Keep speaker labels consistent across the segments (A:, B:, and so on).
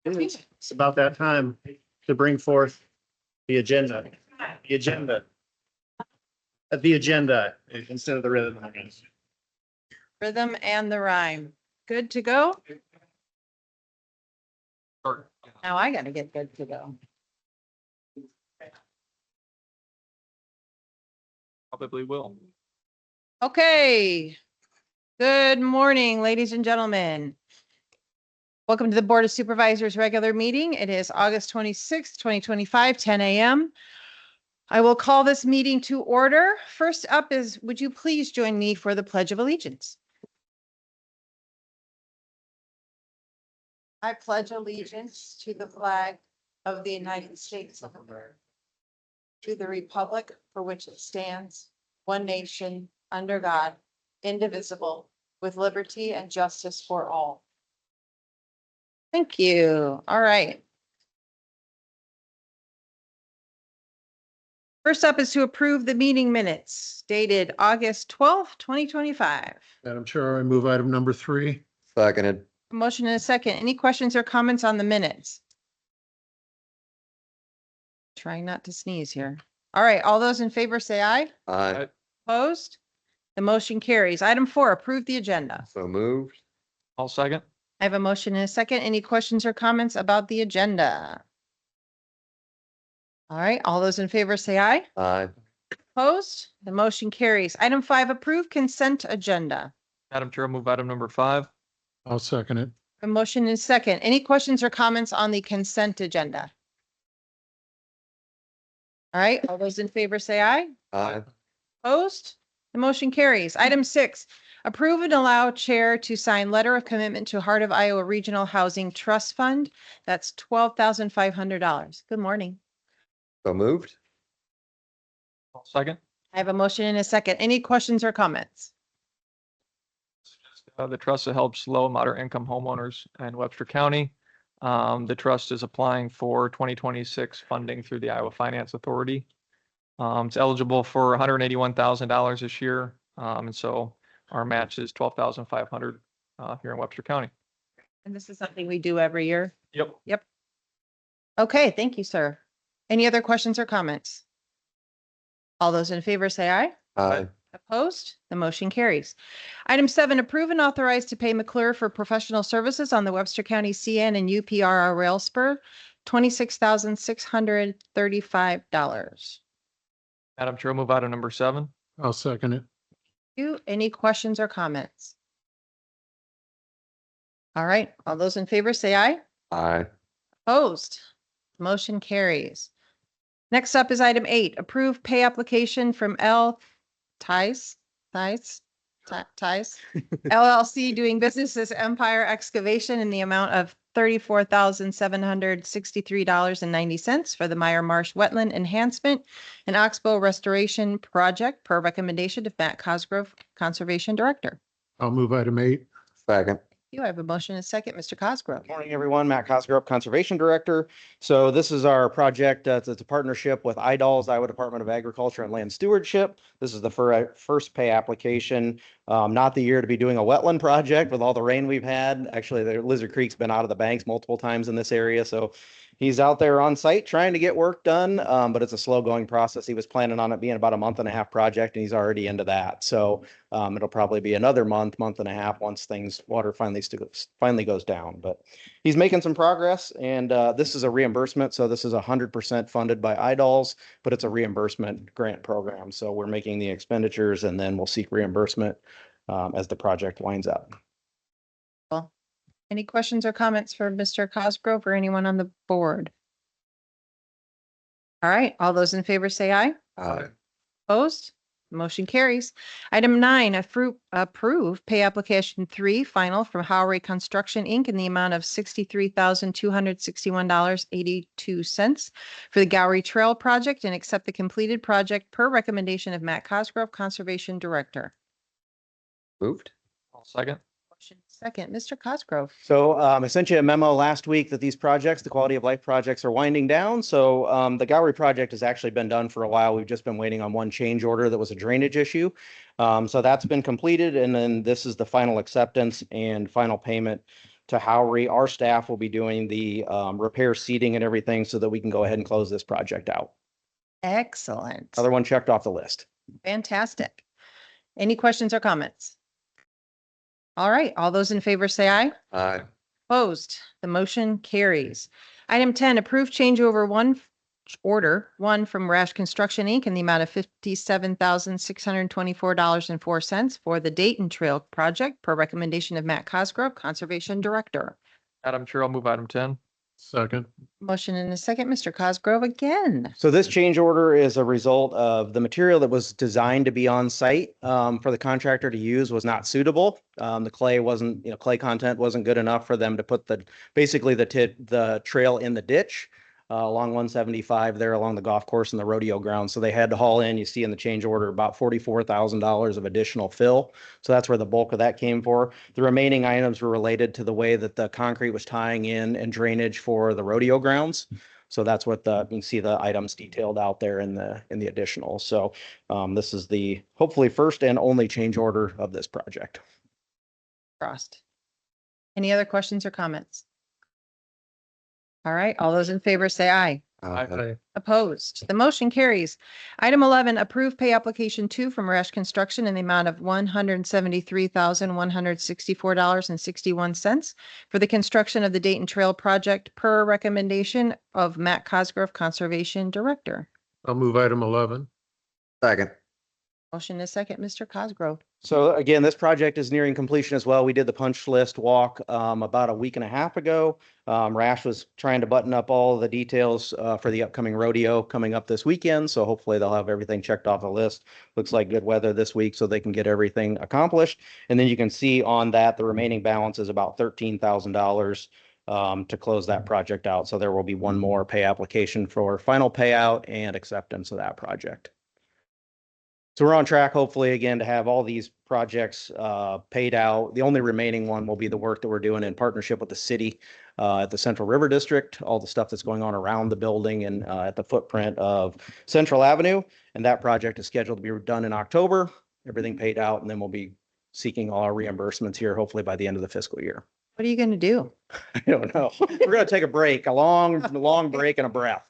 A: It's about that time to bring forth the agenda. The agenda. The agenda instead of the rhythm. I guess.
B: Rhythm and the rhyme. Good to go? Now I gotta get good to go.
C: Probably will.
B: Okay. Good morning, ladies and gentlemen. Welcome to the Board of Supervisors regular meeting. It is August 26th, 2025, 10 a.m. I will call this meeting to order. First up is, would you please join me for the Pledge of Allegiance? I pledge allegiance to the flag of the United States of America, to the republic for which it stands, one nation, under God, indivisible, with liberty and justice for all. Thank you. All right. First up is to approve the meeting minutes dated August 12th, 2025.
D: Madam Chair, I move item number 3.
E: Seconded.
B: Motion and a second. Any questions or comments on the minutes? Trying not to sneeze here. All right, all those in favor say aye.
E: Aye.
B: Opposed? The motion carries. Item 4, approve the agenda.
E: So moved.
C: I'll second.
B: I have a motion and a second. Any questions or comments about the agenda? All right, all those in favor say aye.
E: Aye.
B: Opposed? The motion carries. Item 5, approve consent agenda.
C: Madam Chair, move item number 5.
D: I'll second it.
B: A motion and second. Any questions or comments on the consent agenda? All right, all those in favor say aye.
E: Aye.
B: Opposed? The motion carries. Item 6, approve and allow chair to sign letter of commitment to Heart of Iowa Regional Housing Trust Fund. That's $12,500. Good morning.
E: So moved.
C: I'll second.
B: I have a motion and a second. Any questions or comments?
C: The trust helps low and moderate income homeowners in Webster County. The trust is applying for 2026 funding through the Iowa Finance Authority. It's eligible for $181,000 this year. And so our match is $12,500 here in Webster County.
B: And this is something we do every year.
C: Yep.
B: Okay, thank you, sir. Any other questions or comments? All those in favor say aye.
E: Aye.
B: Opposed? The motion carries. Item 7, approve and authorize to pay McClure for professional services on the Webster County CN and UPRR rail spur, $26,635.
C: Madam Chair, move item number 7.
D: I'll second it.
B: Any questions or comments? All right, all those in favor say aye.
E: Aye.
B: Opposed? Motion carries. Next up is item 8, approve pay application from Ties LLC doing business as Empire Excavation in the amount of $34,763.90 for the Meyer Marsh Wetland Enhancement and Oxbow Restoration Project per recommendation of Matt Cosgrove, Conservation Director.
D: I'll move item 8.
E: Second.
B: You have a motion and a second, Mr. Cosgrove.
F: Morning, everyone. Matt Cosgrove, Conservation Director. So this is our project. It's a partnership with IDALS, Iowa Department of Agriculture and Land Stewardship. This is the first pay application. Not the year to be doing a wetland project with all the rain we've had. Actually, the Lizard Creek's been out of the banks multiple times in this area. So he's out there on site trying to get work done, but it's a slow going process. He was planning on it being about a 1.5-month project and he's already into that. So it'll probably be another month and a half once water finally goes down, but he's making some progress. And this is a reimbursement. So this is 100% funded by IDALS, but it's a reimbursement grant program. So we're making the expenditures and then we'll seek reimbursement as the project winds up.
B: Any questions or comments for Mr. Cosgrove or anyone on the board? All right, all those in favor say aye.
E: Aye.
B: Opposed? Motion carries. Item 9, approve pay application 3 final from Howry Construction, Inc. in the amount of $63,261.82 for the Gowrie Trail project and accept the completed project per recommendation of Matt Cosgrove, Conservation Director.
E: Moved.
C: I'll second.
B: Motion second, Mr. Cosgrove.
F: So I sent you a memo last week that these projects, the quality of life projects, are winding down. So the Gowrie project has actually been done for a while. We've just been waiting on one change order that was a drainage issue. So that's been completed. And then this is the final acceptance and final payment to Howry. Our staff will be doing the repair seating and everything so that we can go ahead and close this project out.
B: Excellent.
F: Other one checked off the list.
B: Fantastic. Any questions or comments? All right, all those in favor say aye.
E: Aye.
B: Opposed, the motion carries. Item 10, approve order one from Rash Construction, Inc. in the amount of $57,624.04 for the Dayton Trail project per recommendation of Matt Cosgrove, Conservation Director.
C: Madam Chair, I'll move item 10.
D: Second.
B: Motion in a second, Mr. Cosgrove again.
F: So this change order is a result of the material that was designed to be on site for the contractor to use was not suitable. The clay wasn't, clay content wasn't good enough for them to put basically the trail in the ditch along 175 there along the golf course and the rodeo ground. So they had to haul in, you see in the change order, about $44,000 of additional fill. So that's where the bulk of that came for. The remaining items were related to the way that the concrete was tying in and drainage for the rodeo grounds. So that's what you can see the items detailed out there in the additional. So this is the hopefully first and only change order of this project.
B: Frost. Any other questions or comments? All right, all those in favor say aye.
E: Aye.
B: Opposed, the motion carries. Item 11, approve pay application 2 from Rash Construction in the amount of $173,164.61 for the construction of the Dayton Trail project per recommendation of Matt Cosgrove, Conservation Director.
D: I'll move item 11.
E: Second.
B: Motion is second, Mr. Cosgrove.
F: So again, this project is nearing completion as well. We did the punch list walk about a week and a half ago. Rash was trying to button up all the details for the upcoming rodeo coming up this weekend. So hopefully they'll have everything checked off the list. Looks like good weather this week so they can get everything accomplished. And then you can see on that, the remaining balance is about $13,000 to close that project out. So there will be one more pay application for final payout and acceptance of that project. So we're on track, hopefully, again, to have all these projects paid out. The only remaining one will be the work that we're doing in partnership with the city at the Central River District, all the stuff that's going on around the building and at the footprint of Central Avenue. And that project is scheduled to be done in October, everything paid out, and then we'll be seeking all our reimbursements here, hopefully by the end of the fiscal year.
B: What are you going to do?
F: I don't know. We're going to take a break, a long break and a breath.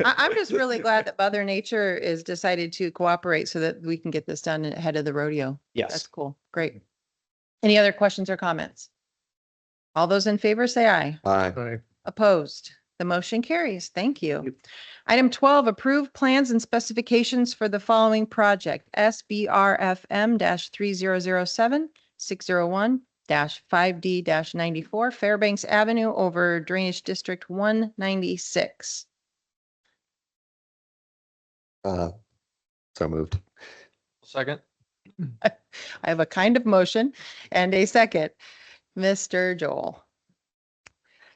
B: I'm just really glad that Mother Nature is decided to cooperate so that we can get this done ahead of the rodeo. That's
F: Yes.
B: cool. Great. Any other questions or comments? All those in favor say aye.
E: Aye.
D: Aye.
B: Opposed? The motion carries. Thank you. Item 12, approve plans and specifications for the following project. SBRFM-3007 601-5D-94 Fairbanks Avenue over Drainage District 196.
E: So moved.
C: Second.
B: I have a kind of motion and a second. Mr. Joel.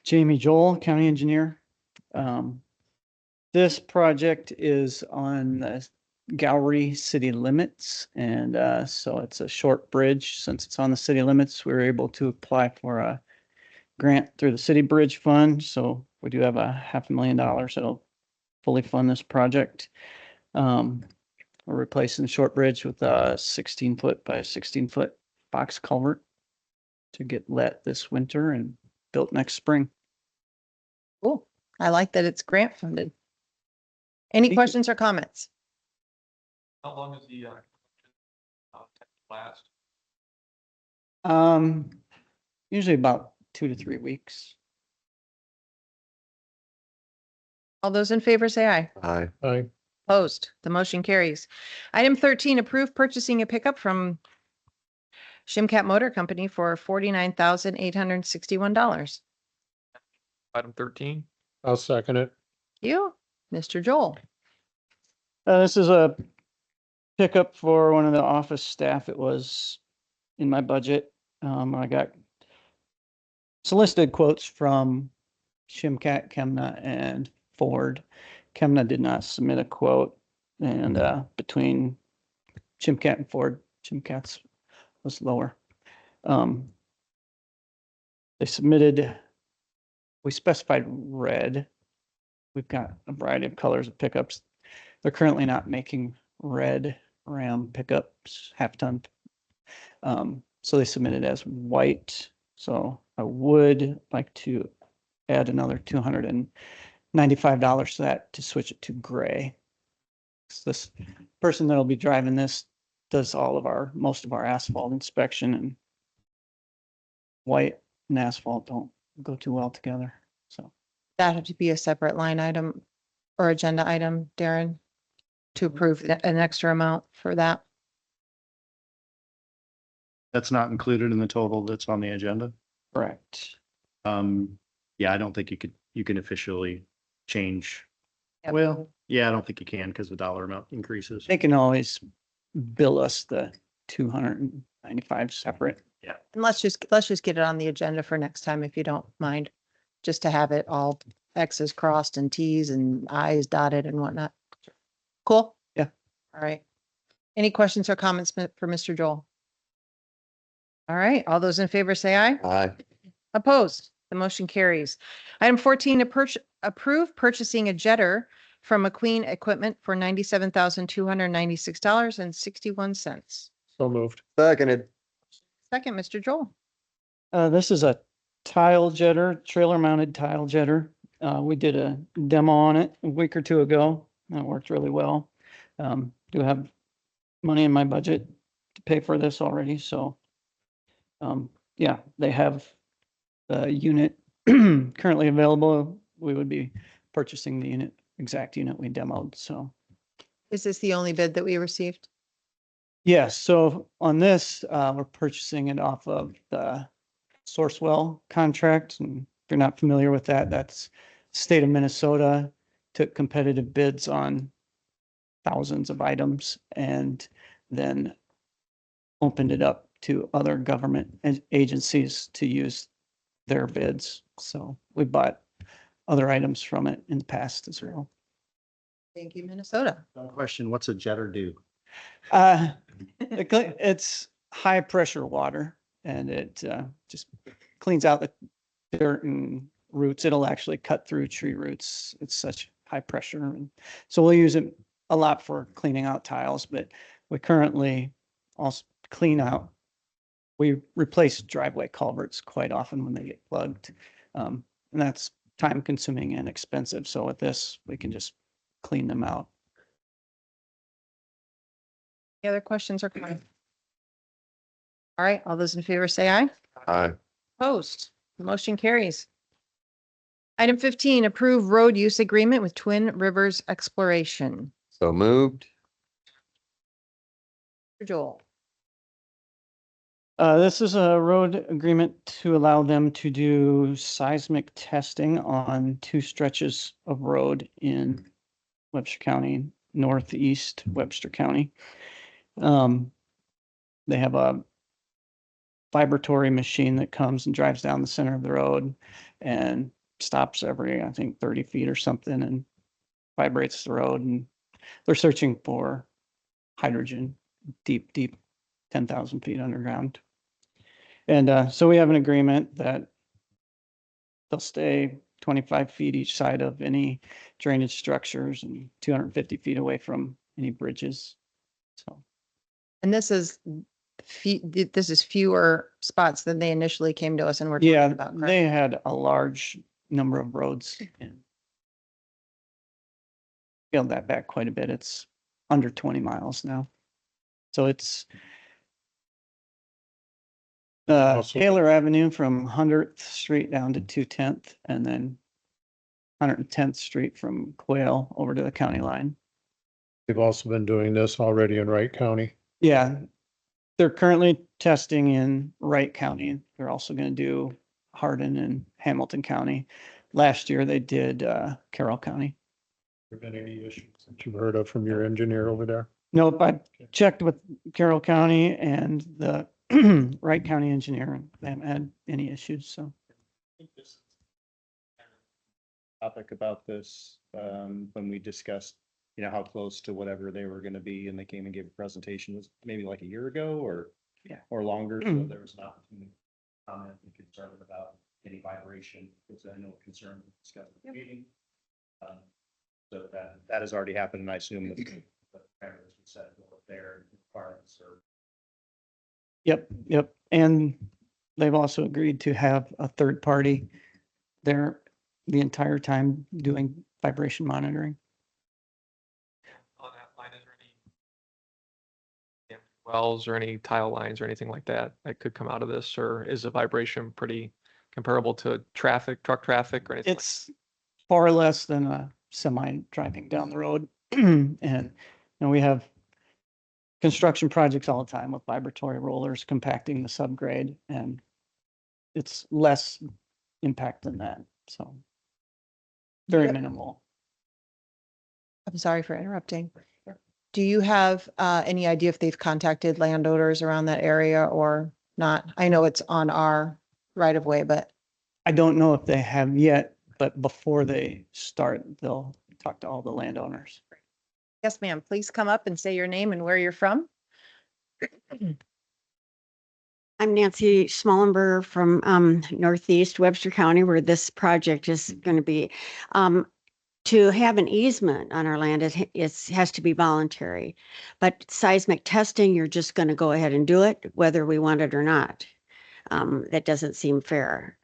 G: Jamie Joel, County Engineer. This project is on the Gowrie city limits, and so it's a short bridge. Since it's on the city limits, we were able to apply for a grant through the city bridge fund. So we do have $500,000 that'll fully fund this project. We're replacing the short bridge with a 16-foot by 16-foot box culvert to get let this winter and built next spring.
B: Cool. I like that it's grant funded. Any
G: Thank you.
B: questions or comments?
C: How long is the last?
G: Usually about 2 to 3 weeks.
B: All those in favor say aye.
E: Aye.
D: Aye.
B: Opposed, the motion carries. Item 13, approve purchasing a pickup from Shimcat Motor Company for $49,861.
C: Item 13.
D: I'll second it.
B: You, Mr. Joel.
G: This is a pickup for one of the office staff. It was in my budget. I got solicited quotes from Shimcat, Chemna, and Ford. Chemna did not submit a quote, and between Shimcat and Ford, Shimcat's was lower. They submitted, we specified red. We've got a variety of colors of pickups. They're currently not making red Ram pickups, half ton. So they submitted as white. So I would like to add another $295 to that to switch it to gray. This person that'll be driving this does most of our asphalt inspection, and white and asphalt don't go too well together. So
B: That have to be a separate line item or agenda item, Darren, to approve an extra amount for that.
A: That's not included in the total that's on the agenda.
G: correct.
A: Yeah, I don't think you can officially change.
B: Yep.
A: Well, yeah, I don't think you can because the dollar amount increases.
G: They can always bill us the 295 separate.
B: And let's just get it on the agenda for next time, if you don't mind, just to have it all X's crossed and T's and I's dotted and whatnot. Cool?
G: Yeah.
B: All right. Any questions or comments for Mr. Joel? All right, all those in favor say aye.
E: Aye.
B: Opposed? The motion carries. Item 14, to approve purchasing a jetter from McQueen Equipment for $97,296.61.
D: So moved.
E: Seconded.
B: Second, Mr. Joel.
G: This is a tile jetter, trailer mounted tile jetter. We did a demo on it a week or two ago. It worked really well. Do have money in my budget to pay for this already, so. Yeah, they have the unit currently available. We would be purchasing the exact unit we demoed, so.
B: Is this the only bid that we received?
G: Yes, so on this, we're purchasing it off of the Sourcewell contract. And if you're not familiar with that, that's state of Minnesota took competitive bids on thousands of items and then opened it up to other government agencies to use their bids. So we bought other items from it in the past as well.
B: Thank you, Minnesota.
A: Question, what's a jetter do?
G: It's high pressure water, and it just cleans out the dirt and roots. It'll actually cut through tree roots. It's such high pressure. And so we'll use it a lot for cleaning out tiles, but we currently also we replace driveway culverts quite often when they get plugged. And that's time consuming and expensive. So with this, we can just clean them out.
B: Any other questions or comments? All right, all those in favor say aye.
E: Aye.
B: Opposed? The motion carries. Item 15, approve road use agreement with Twin Rivers Exploration.
E: So moved.
B: Mr. Joel.
G: This is a road agreement to allow them to do seismic testing on 2 stretches of road in Webster County, northeast Webster County. They have a vibratory machine that comes and drives down the center of the road and stops every, I think, 30 feet or something and vibrates the road. And they're searching for hydrogen deep 10,000 feet underground. And so we have an agreement that they'll stay 25 feet each side of any drainage structures and 250 feet away from any bridges. So,
B: And this is fewer spots than they initially came to us and were
G: yeah,
B: talking about. Correct?
G: they had a large number of roads and scaled that back quite a bit. It's under 20 miles now. So it's
D: Also-
G: Taylor Avenue from 100th Street down to 210th, and then 110th Street from Quail over to the county line.
D: We've also been doing this already in Wright County.
G: Yeah, they're currently testing in Wright County. They're also going to do Hardin and Hamilton County. Last year they did Carroll County.
D: Have there been any issues that you've heard of from your engineer over there?
G: Nope, I checked with Carroll County and the Wright County engineer, and they haven't had any issues, so.
A: Topic about this, when we discussed, how close to whatever they were gonna be, and they came and gave a presentation, was maybe like a year ago or.
G: Yeah.
A: Or longer, so there was an opportunity to comment and concern about any vibration, because I know concern was discussed at the meeting. So that has already happened, and I assume that the parameters were set there, requirements or.
G: Yep. And they've also agreed to have a third party there the entire time doing vibration monitoring.
C: On that line, is there any wells or any tile lines or anything like that that could come out of this, or is the vibration pretty comparable to traffic, truck traffic or anything?
G: It's far less than a semi driving down the road. And, we have construction projects all the time with vibratory rollers compacting the subgrade, and it's less impact than that. So very
B: Yep.
G: minimal.
B: I'm sorry for interrupting. Do you have any idea if they've contacted landowners around that area or not? I know it's on our right of way, but
G: I don't know if they have yet, but before they start, they'll talk to all the landowners.
B: yes, ma'am, please come up and say your name and where you're from.
H: I'm Nancy Smallenberger from Northeast Webster County, where this project is going to be. To have an easement on our land, it has to be voluntary. But seismic testing, you're just going to go ahead and do it, whether we want it or not. That doesn't seem fair.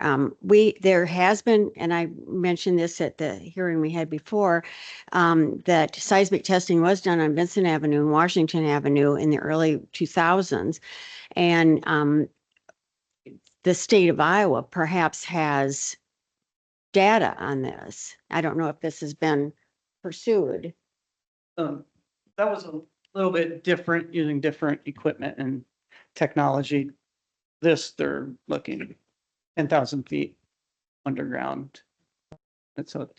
H: There has been, and I mentioned this at the hearing we had before, that seismic testing was done on Vincent Avenue and Washington Avenue in the early 2000s. And the state of Iowa perhaps has data on this. I don't know if this has been pursued.
G: That was a little bit different, using different equipment and technology. This, they're looking 10,000 feet underground. And so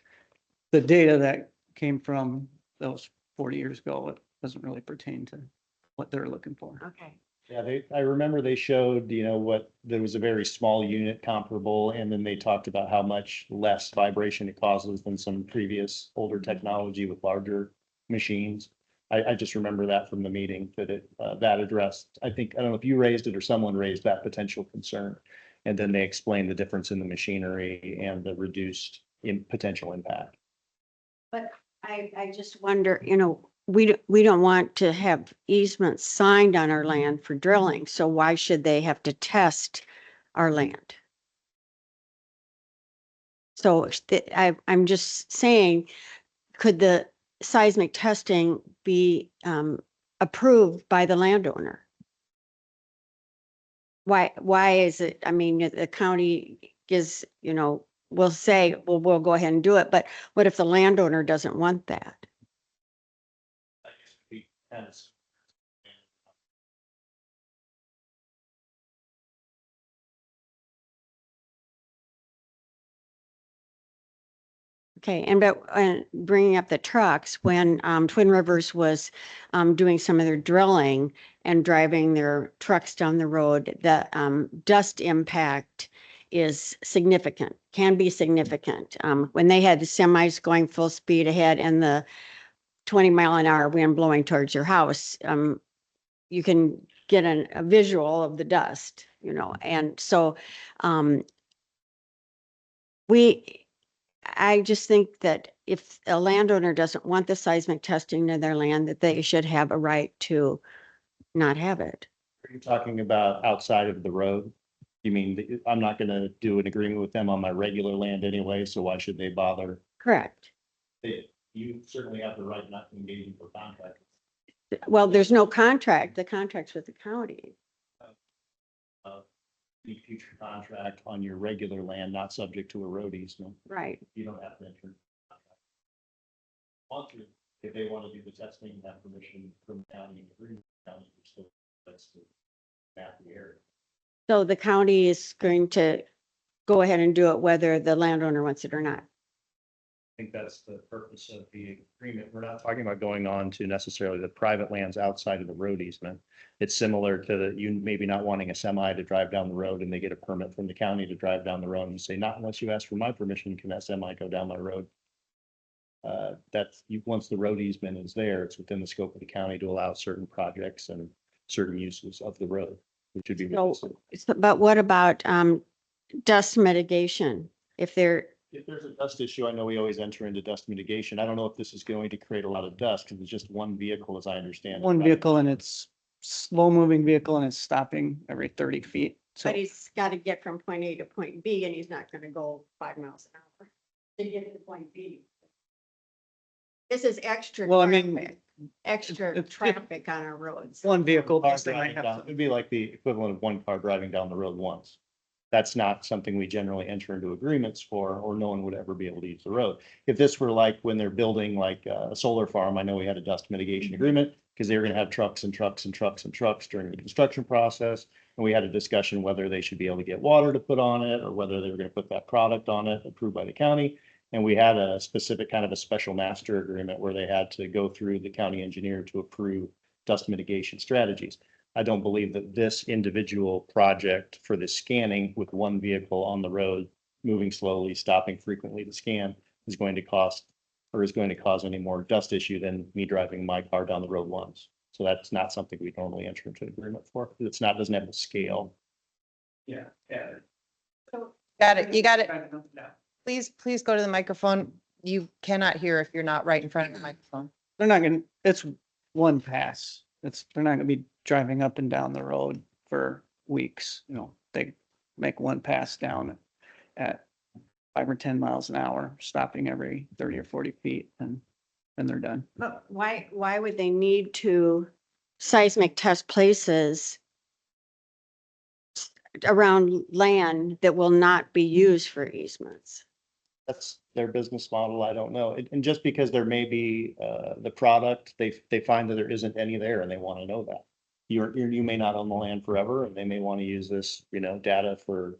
G: the data that came from those 40 years ago, it doesn't really pertain to what they're looking for.
H: Okay.
A: Yeah, I remember they showed, there was a very small unit comparable, and then they talked about how much less vibration it causes than some previous older technology with larger machines. I just remember that from the meeting that addressed, I don't know if you raised it or someone raised that potential concern. And then they explained the difference in the machinery and the reduced potential impact.
H: But I just wonder, we don't want to have easements signed on our land for drilling. So why should they have to test our land? So I'm just saying, could the seismic testing be approved by the landowner? Why is it, the county is, will say, well, we'll go ahead and do it, but what if the landowner doesn't want that? Okay, and bringing up the trucks, when Twin Rivers was doing some of their drilling and driving their trucks down the road, the dust impact is significant, can be significant. When they had the semis going full speed ahead and the 20-mile-an-hour wind blowing towards your house, you can get a visual of the dust, and so I just think that if a landowner doesn't want the seismic testing in their land, that they should have a right to not have it.
A: Are you talking about outside of the road? You mean, I'm not going to do an agreement with them on my regular land anyway, so why should they bother?
H: Correct.
A: You certainly have the right not to engage in for contract.
H: Well, there's no contract. The contract's with the county.
A: The future contract on your regular land, not subject to a road easement.
H: Right.
A: You don't have to enter. Want to, if they want to do the testing, have permission from the county and agree with the county, so that's the map the area.
H: So the county is going to go ahead and do it whether the landowner wants it or not.
A: I think that's the purpose of the agreement. We're not talking about going on to necessarily the private lands outside of the road easement. It's similar to you maybe not wanting a semi to drive down the road and they get a permit from the county to drive down the road and you say, not unless you ask for my permission, can that semi go down my road? Once the road easement is there, it's within the scope of the county to allow certain projects and certain uses of the road, which would be.
H: But what about dust mitigation? If there's
A: a dust issue, I know we always enter into dust mitigation. I don't know if this is going to create a lot of dust because it's just one vehicle, as I understand it.
G: One vehicle, and it's slow moving vehicle, and it's stopping every 30 feet So
H: But he's got to get from point A to point B and he's not going to go 5 miles an hour to get to point B. This is extra
G: Well, I mean,
H: traffic, extra
G: it's-
H: traffic on our roads.
G: one vehicle.
A: Car
G: plus they might
A: driving
G: have
A: down-
G: some-
A: It'd be like the equivalent of one car driving down the road once. That's not something we generally enter into agreements for, or no one would ever be able to use the road. If this were like when they're building like a solar farm, I know we had a dust mitigation agreement because they were gonna have trucks and trucks and trucks and trucks during the construction process. And we had a discussion whether they should be able to get water to put on it or whether they were gonna put that product on it approved by the county. And we had a specific kind of a special master agreement where they had to go through the county engineer to approve dust mitigation strategies. I don't believe that this individual project for the scanning with one vehicle on the road, moving slowly, stopping frequently to scan, is going to cost or is going to cause any more dust issue than me driving my car down the road once. So that's not something we normally enter into an agreement for. It's not, doesn't have the scale. Yeah, yeah.
B: Got it. You got it. Please go to the microphone. You cannot hear if you're not right in front of the microphone.
G: They're not gonna, it's one pass. They're not gonna be driving up and down the road for weeks, you know, they make one pass down at 5 or 10 miles an hour, stopping every 30 or 40 feet and then they're done.
H: But why would they need to seismic test places around land that will not be used for easements?
A: That's their business model. I don't know. And just because there may be the product, they find that there isn't any there and they want to know that. You may not own the land forever and they may want to use this, data for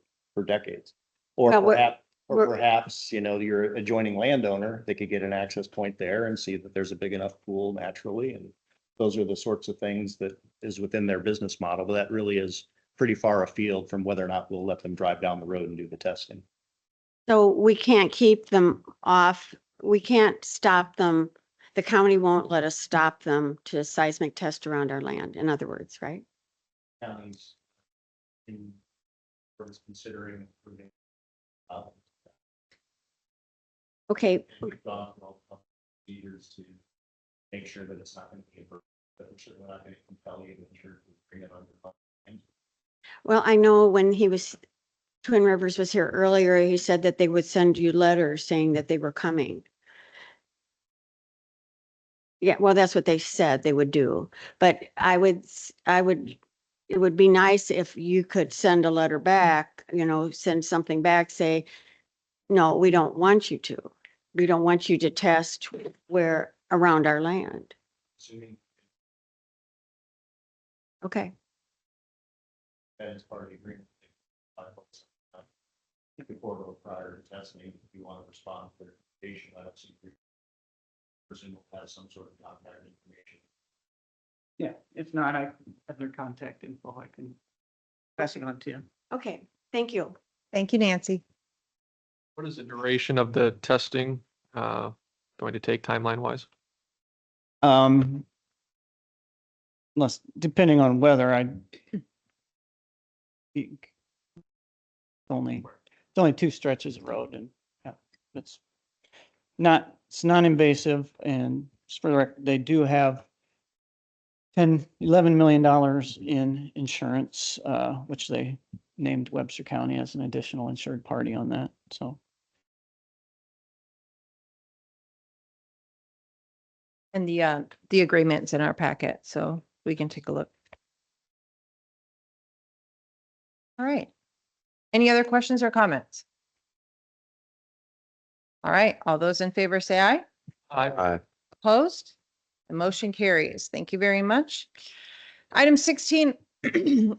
A: decades. Or
H: Well,
A: perhaps, your adjoining landowner, they could get an access point there and see that there's a big enough pool naturally. And those are the sorts of things that is within their business model, but that really is pretty far afield from whether or not we'll let them drive down the road and do the testing.
H: So we can't keep them off, we can't stop them. The county won't let us stop them to seismic test around our land, in other words, right?
A: Counties in considering improving.
H: Okay,
A: We've gone through all the leaders to make sure that it's not going to be a burden, but we're certainly not going to compel you to ensure to bring it under.
H: well, I know when Twin Rivers was here earlier, he said that they would send you letters saying that they were coming. Yeah, well, that's what they said they would do, but it would be nice if you could send a letter back, send something back, say, no, we don't want you to. We don't want you to test where around our land.
A: Assuming
H: Okay,
A: that is part of the agreement. Before or prior to testing, if you want to respond to clarification, I don't see. Person will have some sort of contact information.
G: Yeah, if not, I have their contact info. I can pass it on to you.
H: okay, thank you.
B: Thank you, Nancy.
C: What is the duration of the testing going to take timeline wise?
G: Unless, depending on weather, it's only 2 stretches of road and yeah, it's non-invasive and just for the record, they do have $11 million in insurance, which they named Webster County as an additional insured party on that. So
B: And the agreement's in our packet, so we can take a look. All right. Any other questions or comments? All right, all those in favor say aye.
E: Aye.
B: Opposed? The motion carries. Thank you very much. Item 16,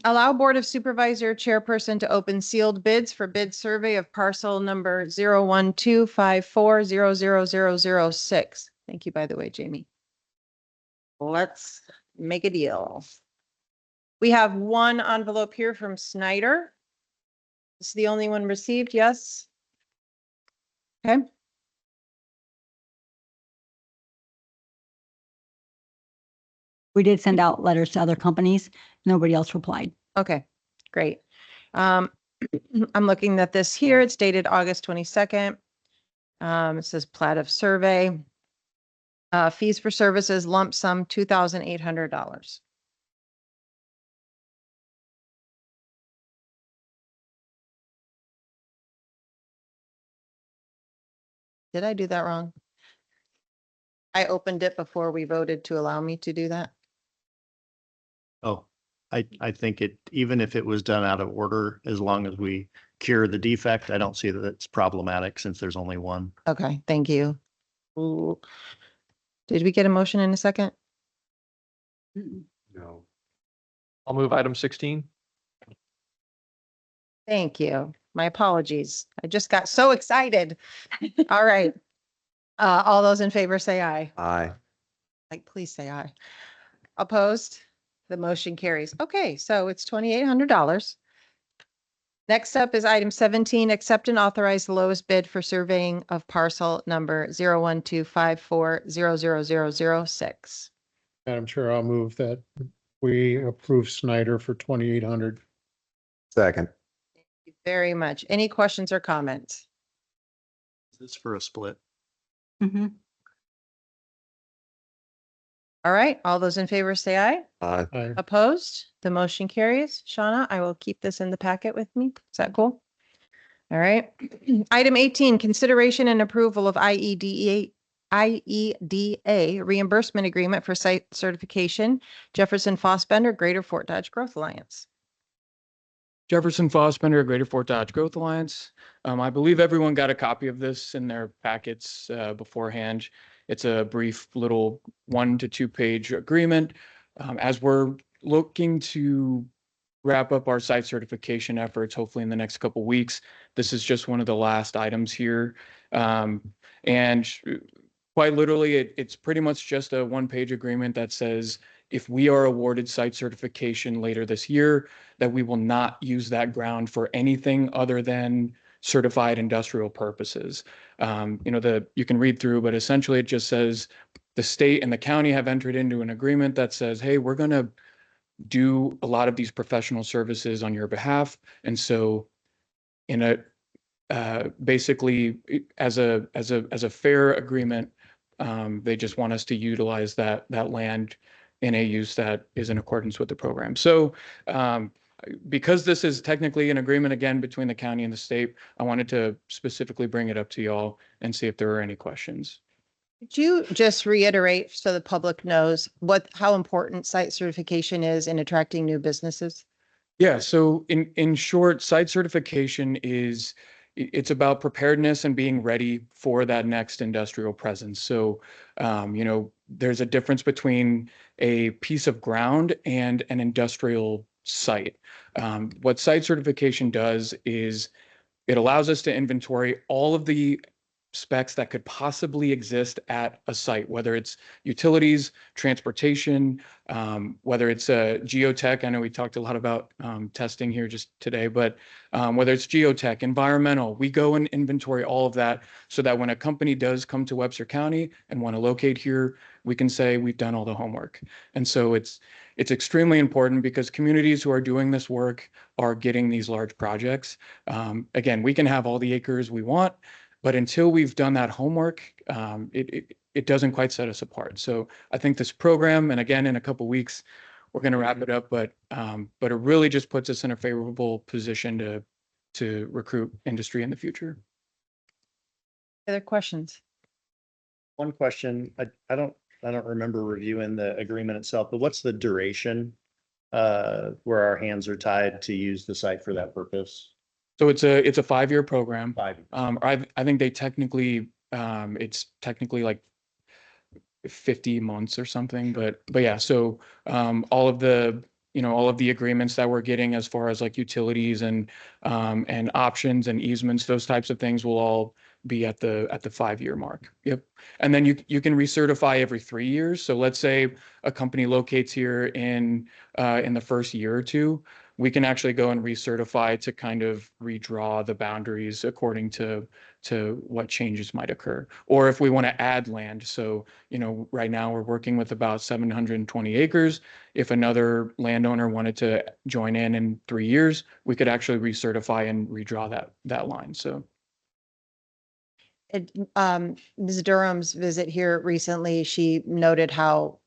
B: allow Board of Supervisor Chairperson to open sealed bids for bid survey of parcel number 01254000006. Thank you, by the way, Jamie. Let's make a deal. We have one envelope here from Snyder. This is the only one received, yes? Okay.
I: We did send out letters to other companies. Nobody else replied.
B: Okay, great. I'm looking at this here. It's dated August 22nd. It says plat of survey. Fees for services lump sum $2,800. Did I do that wrong? I opened it before we voted to allow me to do that.
D: Oh, I think it, even if it was done out of order, as long as we cure the defect, I don't see that it's problematic since there's only one.
B: Okay, thank you. Ooh. Did we get a motion in a second?
E: No.
C: I'll move item 16.
B: Thank you. My apologies. I just got so excited. All right. All those in favor say aye.
E: Aye.
B: Like, please say aye. Opposed? The motion carries. Okay, so it's $2,800. Next up is item 17, accept and authorize the lowest bid for surveying of parcel number 01254000006.
D: Madam Chair, I'll move that we approve Snyder for 2,800.
E: Second.
B: Thank you very much. Any questions or comments?
D: Is this for a split?
I: Mhm.
B: All right, all those in favor say aye.
E: Aye.
D: Aye.
B: Opposed? The motion carries. Shauna, I will keep this in the packet with me. Is that cool? All right. Item 18, consideration and approval of IEDA reimbursement agreement for site certification, Jefferson Fossbender, Greater Fort Dodge Growth Alliance.
J: Jefferson Fossbender, Greater Fort Dodge Growth Alliance. I believe everyone got a copy of this in their packets beforehand. It's a brief little 1 to 2 page agreement. As we're looking to wrap up our site certification efforts, hopefully in the next couple weeks, this is just one of the last items here. And quite literally, it's pretty much just a 1-page agreement that says if we are awarded site certification later this year, that we will not use that ground for anything other than certified industrial purposes. You can read through, but essentially it just says the state and the county have entered into an agreement that says, hey, we're going to do a lot of these professional services on your behalf. And so in a basically as a fair agreement, they just want us to utilize that land in a use that is in accordance with the program. So because this is technically an agreement again between the county and the state, I wanted to specifically bring it up to y'all and see if there are any questions.
B: Could you just reiterate so the public knows how important site certification is in attracting new businesses?
J: Yeah, so in short, site certification it's about preparedness and being ready for that next industrial presence. So, there's a difference between a piece of ground and an industrial site. What site certification does is it allows us to inventory all of the specs that could possibly exist at a site, whether it's utilities, transportation, whether it's a geotech. I know we talked a lot about testing here just today, but whether it's geotech, environmental, we go and inventory all of that so that when a company does come to Webster County and want to locate here, we can say we've done all the homework. And so it's extremely important because communities who are doing this work are getting these large projects. Again, we can have all the acres we want, but until we've done that homework, it doesn't quite set us apart. So I think this program, and again, in a couple of weeks, we're going to wrap it up, but it really just puts us in a favorable position to recruit industry in the future.
B: Other questions?
A: One question, I don't remember reviewing the agreement itself, but what's the duration where our hands are tied to use the site for that purpose?
J: So it's a 5-year program.
A: 5 years.
J: I think it's technically like 50 months or something, but yeah. So all of the agreements that we're getting as far as like utilities and options and easements, those types of things will all be at the 5-year mark. Yep. And then you can recertify every 3 years. So let's say a company locates here in the first year or two, we can actually go and recertify to kind of redraw the boundaries according to what changes might occur. Or if we want to add land. So, right now we're working with about 720 acres. If another landowner wanted to join in 3 years, we could actually recertify and redraw that line. So.
B: Ms. Durham's visit here recently, she noted how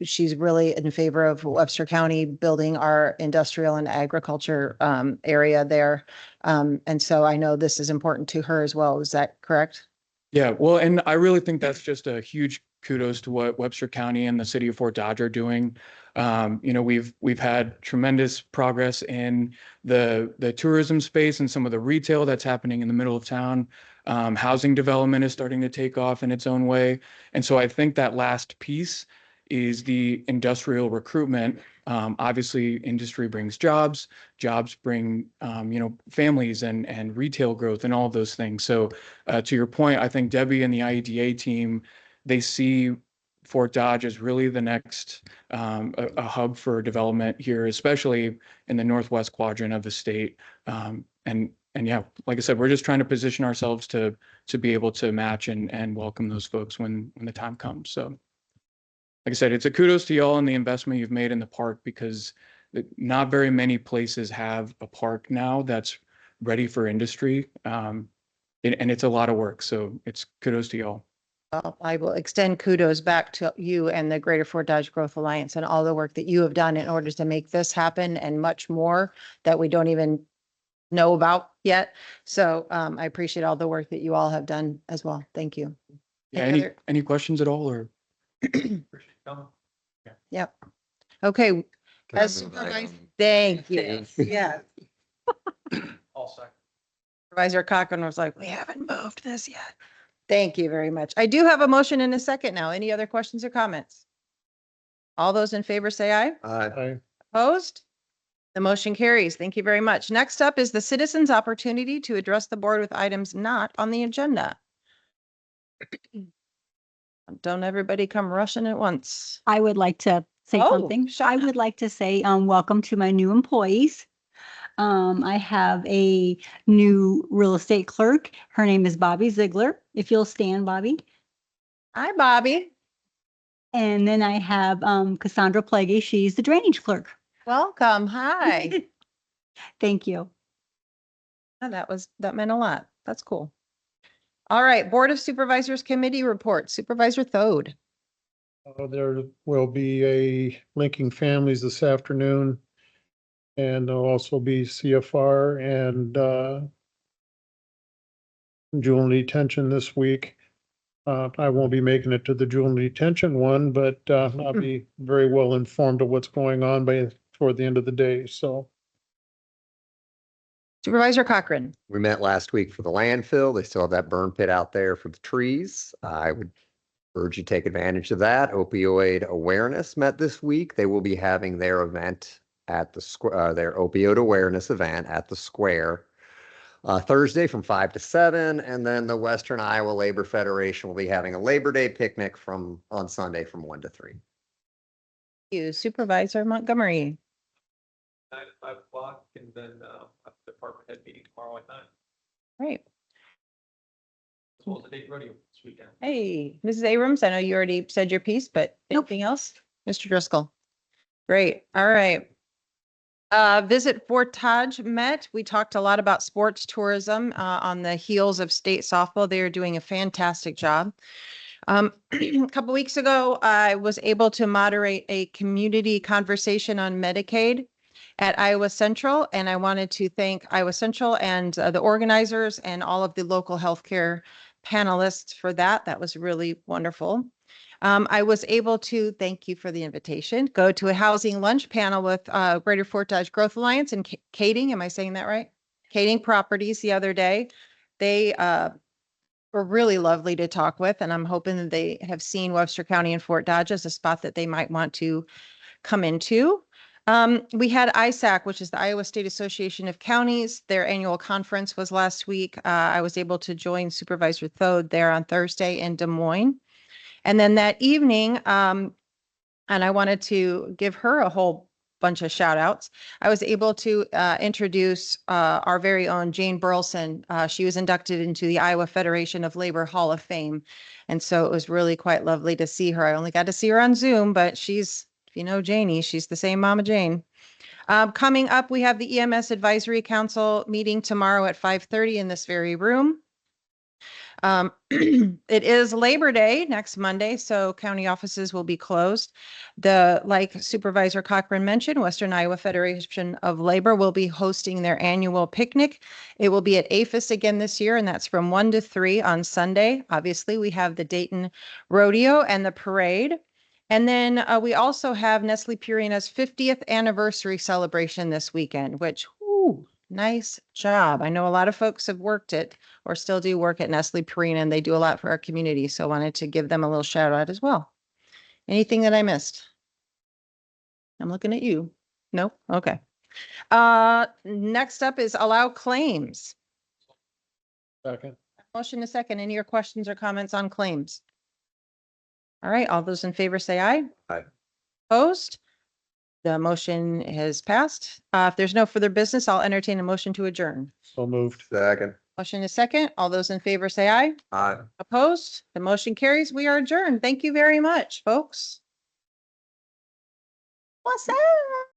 B: she's really in favor of Webster County building our industrial and agriculture area there. And so I know this is important to her as well. Is that correct?
J: Yeah, well, and I really think that's just a huge kudos to what Webster County and the city of Fort Dodge are doing. We've had tremendous progress in the tourism space and some of the retail that's happening in the middle of town. Housing development is starting to take off in its own way. And so I think that last piece is the industrial recruitment. Obviously, industry brings jobs, jobs bring, families and retail growth and all of those things. So to your point, I think Debbie and the IEDA team, they see Fort Dodge as really the next a hub for development here, especially in the northwest quadrant of the state. And yeah, like I said, we're just trying to position ourselves to be able to match and welcome those folks when the time comes. So like I said, it's a kudos to y'all and the investment you've made in the park, because not very many places have a park now that's ready for industry. And it's a lot of work. So it's kudos to y'all.
B: Well, I will extend kudos back to you and the Greater Fort Dodge Growth Alliance and all the work that you have done in order to make this happen and much more that we don't even know about yet. So I appreciate all the work that you all have done as well. Thank you.
J: Yeah,
B: Any other-
J: any questions at all, or?
B: Yep. Okay.
E: Can I
B: As
E: move
B: supervisor,
E: item
B: thank you.
E: 15?
B: Yeah.
C: All second.
B: Supervisor Cochran was like, we haven't moved this yet. Thank you very much. I do have a motion in a second now. Any other questions or comments? All those in favor say aye.
E: Aye.
B: Opposed? The motion carries. Thank you very much. Next up is the citizens' opportunity to address the board with items not on the agenda. Don't everybody come rushing at once.
I: I would like to say
B: Oh,
I: something. I would like to say, welcome to my new employees. I have a new real estate clerk. Her name is Bobby Ziegler. If you'll stand, Bobby.
B: Hi, Bobby.
I: And then I have, Cassandra Plaguey. She's the drainage clerk.
B: Welcome. Hi.
I: Thank you.
B: Oh, that meant a lot. That's cool. All right, Board of Supervisors Committee report. Supervisor Thode.
K: There will be a linking families this afternoon. And there'll also be CFR and juvenile detention this week. I won't be making it to the juvenile detention one, but I'll be very well informed of what's going on toward the end of the day. So
B: Supervisor Cochran.
E: We met last week for the landfill. They still have that burn pit out there for the trees. I would urge you to take advantage of that. Opioid awareness met this week. They will be having their event at the square, their opioid awareness event at the square Thursday from 5 to 7. And then the Western Iowa Labor Federation will be having a Labor Day picnic on Sunday from 1 to 3.
B: Thank you, Supervisor Montgomery.
C: 9 to 5 o'clock, and then department head meeting tomorrow at 9.
B: Great.
C: As well as the Dayton rodeo this weekend.
B: Hey, Mrs. Abrams, I know you already said your piece, but anything else? Mr. Driscoll. Great. All right. Visit Fort Dodge met. We talked a lot about sports tourism on the heels of state softball. They are doing a fantastic job. A couple weeks ago, I was able to moderate a community conversation on Medicaid at Iowa Central, and I wanted to thank Iowa Central and the organizers and all of the local healthcare panelists for that. That was really wonderful. I was able to, thank you for the invitation, go to a housing lunch panel with Greater Fort Dodge Growth Alliance and Kading, am I saying that right? Kading Properties the other day. They were really lovely to talk with, and I'm hoping that they have seen Webster County and Fort Dodge as a spot that they might want to come into. We had ISAC, which is the Iowa State Association of Counties. Their annual conference was last week. I was able to join Supervisor Thode there on Thursday in Des Moines. And then that evening, and I wanted to give her a whole bunch of shout outs. I was able to introduce our very own Jane Burleson. She was inducted into the Iowa Federation of Labor Hall of Fame. And so it was really quite lovely to see her. I only got to see her on Zoom, but she's, if you know Janie, she's the same Mama Jane. Coming up, we have the EMS Advisory Council meeting tomorrow at 5:30 in this very room. It is Labor Day next Monday, so county offices will be closed. Like Supervisor Cochran mentioned, Western Iowa Federation of Labor will be hosting their annual picnic. It will be at APHIS again this year, and that's from 1 to 3 on Sunday. Obviously, we have the Dayton Rodeo and the parade. And then we also have Nestle Purina's 50th anniversary celebration this weekend, which, whoo, nice job. I know a lot of folks have worked it or still do work at Nestle Purina, and they do a lot for our community. So I wanted to give them a little shout out as well. Anything that I missed? I'm looking at you. No? Okay. Next up is allow claims.
K: Second.
B: Motion to second. Any of your questions or comments on claims? All right, all those in favor say aye.
E: Aye.
B: Opposed? The motion has passed. If there's no further business, I'll entertain a motion to adjourn.
K: So moved.
E: Second.
B: Motion is second. All those in favor say aye.
E: Aye.
B: Opposed? The motion carries. We are adjourned. Thank you very much, folks. What's that?